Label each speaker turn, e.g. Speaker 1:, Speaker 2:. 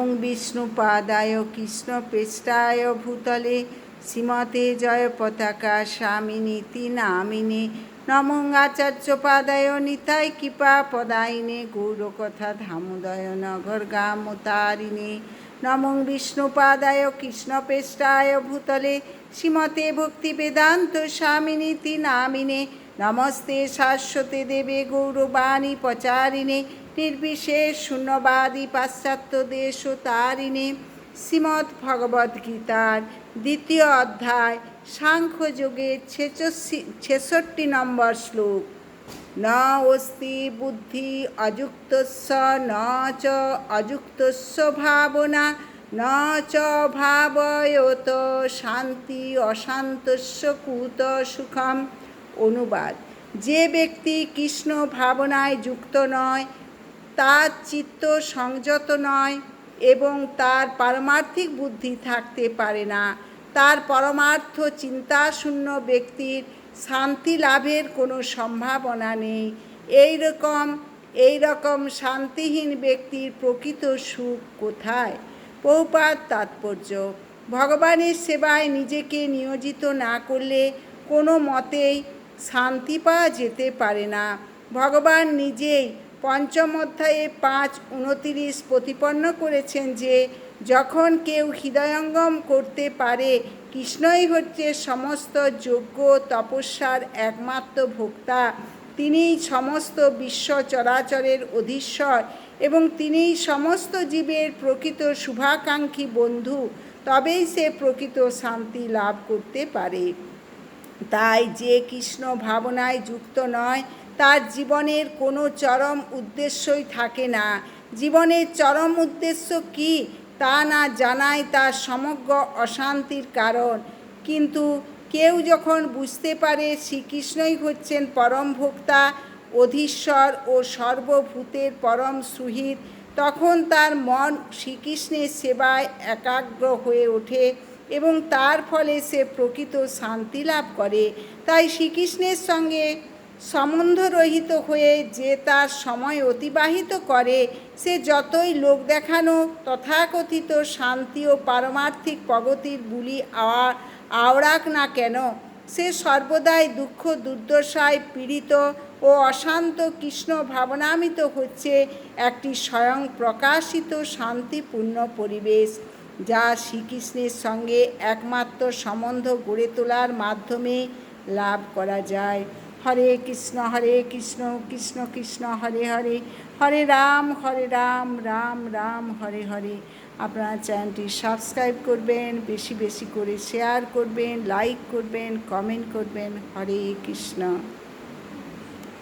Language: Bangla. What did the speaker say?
Speaker 1: নমো বিষ্ণুপাদায় কৃষ্ণপৃষ্ঠায় ভূতলে শ্রীমতে জয় পতাকা স্বামিনীতি নামিনে নমো আচার্যপাদায় নিতাই কৃপা পদায়িনে গৌরকথা ধামোদয় নগর গামতারিণে নমো বিষ্ণুপাদায় কৃষ্ণপৃষ্ঠায় ভূতলে শ্রীমতে ভক্তিবেদান্ত স্বামিনীতি নামিনে নমস্তে শাশ্বতে দেবে গৌরবাণী প্রচারিণে নির্বিশেষ শূন্যবাদী পাশ্চাত্য দেশ তারিণে শ্রীমদ্ ভগবদ্গীতার দ্বিতীয় অধ্যায় সাংখ্যযোগের ৬৬ নম্বর শ্লোক। ন অস্তি বুদ্ধি অযুক্তস্য ন চ অযুক্তস্য ভাবনা ন চ ভাবয়ত শান্তি অশান্তস্য কুত সুখম। অনুবাদ: যে ব্যক্তি কৃষ্ণ ভাবনায় যুক্ত নয়, তার চিত্ত সংযত নয় এবং তার পারমার্থিক বুদ্ধি থাকতে পারে না, তার পরমার্থ চিন্তাশূন্য ব্যক্তির শান্তি লাভের কোনো সম্ভাবনা নেই। এই রকম শান্তিহীন ব্যক্তির প্রকৃত সুখ কোথায়? প্রভুপাদ তাৎপর্য: ভগবানের সেবায় নিজেকে নিয়োজিত না করলে কোনো মতেই শান্তি পাওয়া যেতে পারে না। ভগবান নিজেই পঞ্চম অধ্যায়ে 5:29 প্রতিপন্ন করেছেন যে যখন কেউ হৃদয়ঙ্গম করতে পারে কৃষ্ণই হচ্ছে সমস্ত যজ্ঞ তপস্যার একমাত্র ভোক্তা, তিনিই সমস্ত বিশ্ব চরাচরের অধীশ্বর এবং তিনিই সমস্ত জীবের প্রকৃত শুভাকাঙ্ক্ষী বন্ধু, তবেই সে প্রকৃত শান্তি লাভ করতে পারে। তাই যে কৃষ্ণ ভাবনায় যুক্ত নয়, তার জীবনের কোনো চরম উদ্দেশ্যই থাকে না। জীবনের চরম উদ্দেশ্য কী তা না জানাই তার সমগ্র অশান্তির কারণ। কিন্তু কেউ যখন বুঝতে পারে শ্রীকৃষ্ণই হচ্ছেন পরম ভোক্তা, অধীশ্বর ও সর্বভূতের পরম সুহৃদ, তখন তার মন শ্রীকৃষ্ণের সেবায় একাগ্র হয়ে ওঠে এবং তার ফলে সে প্রকৃত শান্তি লাভ করে। তাই শ্রীকৃষ্ণের সঙ্গে সম্বন্ধরহিত হয়ে যে তার সময় অতিবাহিত করে, সে যতই লোক দেখানো তথাকথিত শান্তি ও পারমার্থিক প্রগতির বুলি আওড়াক না কেন, সে সর্বদাই দুঃখ দুর্দশায় পীড়িত ও অশান্ত। কৃষ্ণ ভাবনামৃত হচ্ছে একটি স্বয়ং প্রকাশিত শান্তিপূর্ণ পরিবেশ, যা শ্রীকৃষ্ণের সঙ্গে একমাত্র সম্বন্ধ গড়ে তোলার মাধ্যমে লাভ করা যায়। হরে কৃষ্ণ কৃষ্ণ কৃষ্ণ হরে হরে, হরে রাম রাম রাম হরে হরে। আপনারা চ্যানেলটি সাবস্ক্রাইব করবেন, বেশি বেশি করে শেয়ার করবেন, লাইক করবেন, কমেন্ট করবেন। হরে কৃষ্ণ।